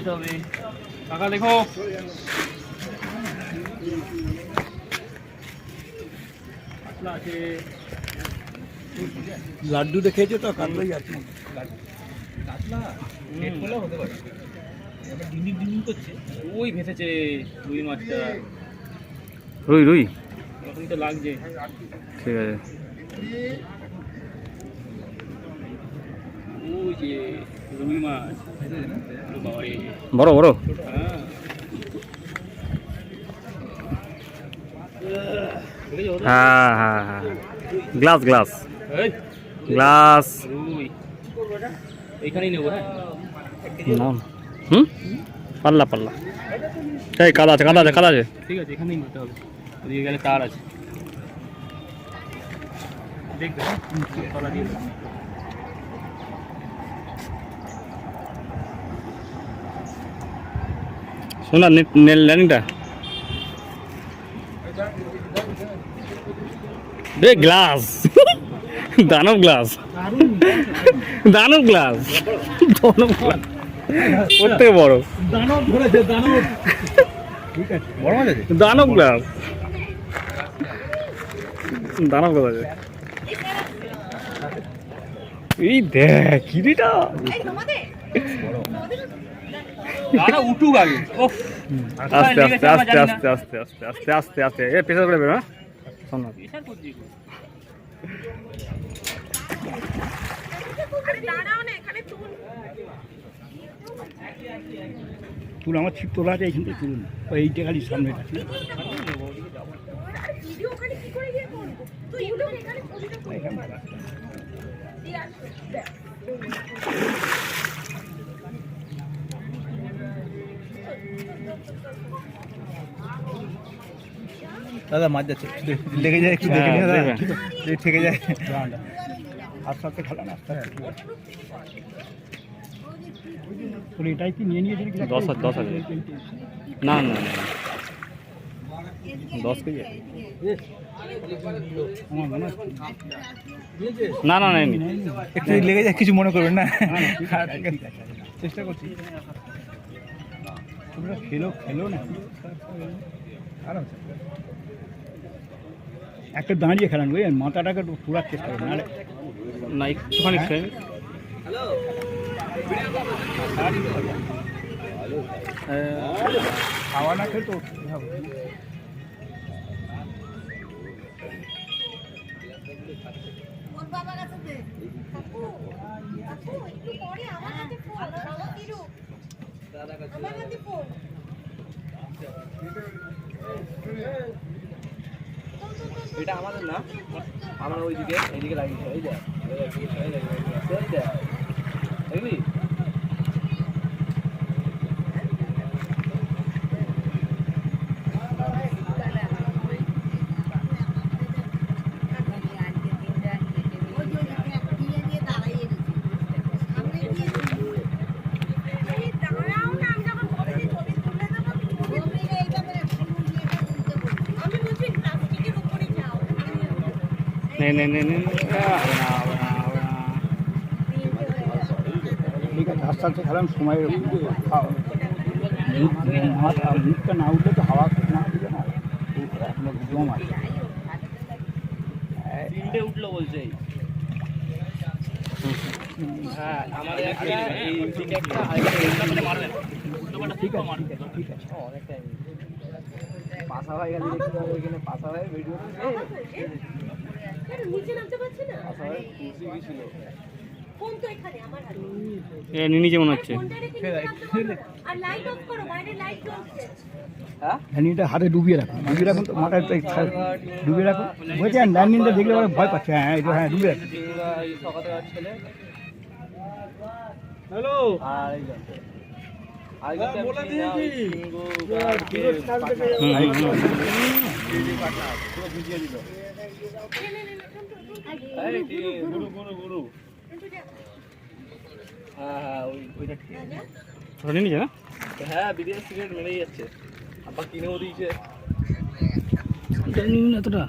নিতে হবে। কাকা দেখো আছে লাড্ডু দেখেছো তো কাতলাই আছে কাতলা পেট খোলা হতে পারে ডিমিং ডিমিং করছে ওই ভেসেছে রুই মাছটা রুই রুই এখন তো লাগছে ঠিক আছে ওই যে রুই মাছ বাবারে বড় বড় হ্যাঁ হ্যাঁ হ্যাঁ গ্লাস গ্লাস গ্লাস এইখানেই নেবো হ্যাঁ হুম পাল্লা পাল্লা এই কাদা আছে কাদা আছে কাদা আছে ঠিক আছে এখানেই নিতে হবে ওদিকে গেলে তার আছে দেখবে তলা দিয়ে শোনা ল্যান্ডিংটা দে গ্লাস দানব গ্লাস দানব গ্লাস দানব গ্লাস ওর থেকে বড় দানব ধরেছে দানব ঠিক আছে বড় মাছ আছে দানব গ্লাস দানব গ্লাস আছে এই দেখ কিরিটা দাঁড়া উঠুক আগে আস্তে আস্তে আস্তে আস্তে আস্তে আস্তে আস্তে আস্তে আস্তে এ প্রেসার করে বেরো হ্যাঁ শোন না তুল আমার ছিপ তোলা আছে এইখান থেকে তুলুন এই জায়গাটির সামনে দাদা মাছ যাচ্ছে লেগে যায় একটু দেখে নিয়ে দাদা থেকে যায় আস্তে আস্তে খেলা না আস্তে আস্তে এটাই কি নিয়ে নিয়েছিল 10 আছে না না 10 কেজি না না না একটু লেগে যায় কিছু মনে করবেন না চেষ্টা করছি তোমরা খেলো না একটা দাঁড়িয়ে খেলান বুঝলেন মাথাটাকে পুরার চেষ্টা করবেন নাহলে না একটুখানি ফ্রেম খাওয়া না খেয়ে তো এটা আমাদের না আমরা ওইদিকে এইদিকে লাগিয়েছি এই দেখ দেখবি ঠিক আছে আস্তে আস্তে খেলাম সময় মুখটা না উঠলে তো হাওয়া না দিলে না এখনো জম আছে তিনটে উঠলো বলছে হ্যাঁ আমাদের একটা এইদিকে একটা আরেকটা মারবেন ঠিক আছে ঠিক আছে অনেকটা পাশা হয়ে গেলে দেখতে হবে এখানে পাশা হয়ে ভিডিও নিচে নামতে পারছি না পাশা হয়ে খুশি গেছিল ফোন তো এখানে আমার হাতে এ নিচে মনে হচ্ছে আর লাইট অফ করো বাইরে লাইট জ্বলছে হ্যাঁ ল্যান্ডিংটা হাতে ডুবিয়ে রাখুন তো মাথায় ডুবিয়ে রাখুন বুঝেছেন ল্যান্ডিংটা দেখলে ওরা ভয় পাচ্ছে হ্যাঁ এটা হ্যাঁ ডুবিয়ে রাখুন সকালে ছেলে হ্যালো আর এই বলে দিয়েছি গুরু হ্যাঁ ওইটা ঠিক ধরে নিয়ে না হ্যাঁ বিদেশ সিগারেট মেরেই যাচ্ছে আবার কিনেও দিয়েছে এতটা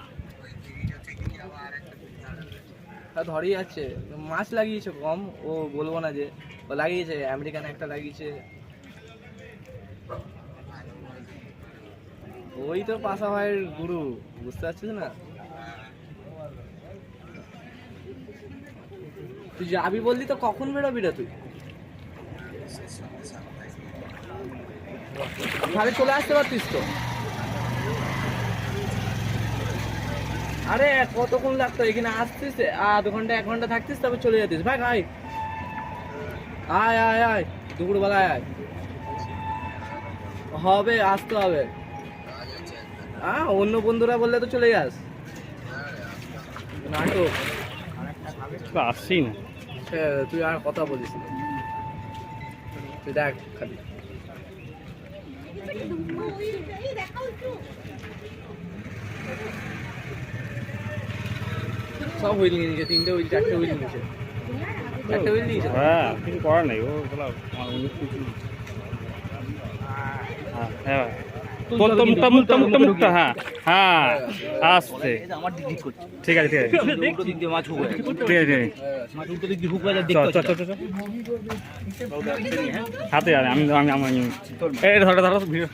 হ্যাঁ ধরেই যাচ্ছে মাছ লাগিয়েছে কম ও বলবো না যে ও লাগিয়েছে আমেরিকান একটা লাগিয়েছে ওই তো পাশা ভাইয়ের গুরু, বুঝতে পারছিস না? তুই যাবি বললি তো, কখন বেরোবি রে তুই? তাহলে চলে আসতে পারতিস তো। আরে কতক্ষণ লাগতো এখানে আসতিস, আধ ঘন্টা 1 ঘন্টা থাকতিস, তারপর চলে যেতিস। ভাই আয় আয় আয় আয়, দুপুরবেলায় আয়। হবে, আসতে হবে। অন্য বন্ধুরা বললে তো চলে যাস। নাটক আসছি না। তুই আর কথা বলিস না। তুই দেখ খালি এই দেখাও একটু সব হুইল নিয়ে নিয়েছে, 3টে হুইল 4টে হুইল নিয়েছে, 4টে হুইল নিয়েছে। হ্যাঁ কিছু করার নেই, ও বলা আমার অনেক কিছু। হ্যাঁ তোর তো মুখটা হ্যাঁ হ্যাঁ আসতে। আমার দিক দিক করছে, ঠিক আছে ঠিক আছে উল্টো দিক দিয়ে মাছ হুক হয়ে গেছে। ঠিক আছে মাছ উল্টো দিক দিয়ে হুক হয়ে যায়, চল দেখতে চল হচ্ছে চল না। চল হাতে আর আমি আমি আমি এই ধরো ধরো ভিডিও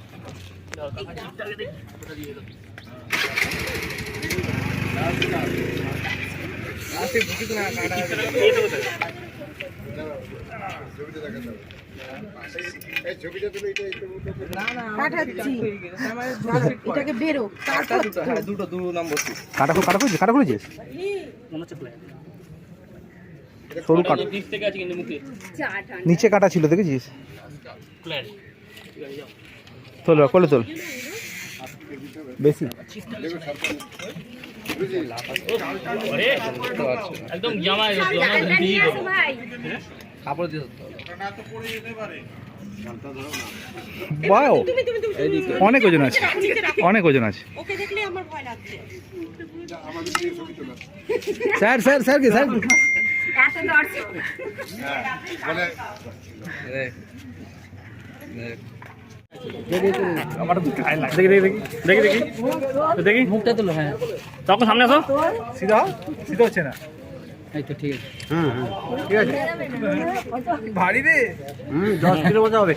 পাঠাচ্ছি এটাকে বেরো দুটো 2 নম্বর সিট। কাটা খুলেছিস সরু কাটা দিক থেকে আছে কিন্তু মুখে নিচে কাটা ছিল দেখেছিস? তোল কোলে তোল বেশি একদম জামাই নিয়ে আসো ভাই কাপড় দিয়ে ধরতে হবে। বাও এইদিকে অনেক ওজন আছে, অনেক ওজন আছে। ওকে দেখলে আমার ভয় লাগছে স্যার স্যার স্যার কি স্যার এত দর্শক দেখ দেখ আমার তো গায়ে লাগে। দেখি দেখি দেখি দেখি দেখি মুখটা তোলো। হ্যাঁ তখন সামনে আসো। সিধা সিধা হচ্ছে না। এই তো ঠিক আছে। ঠিক আছে ভারী রে 10 কিলো মতো হবে।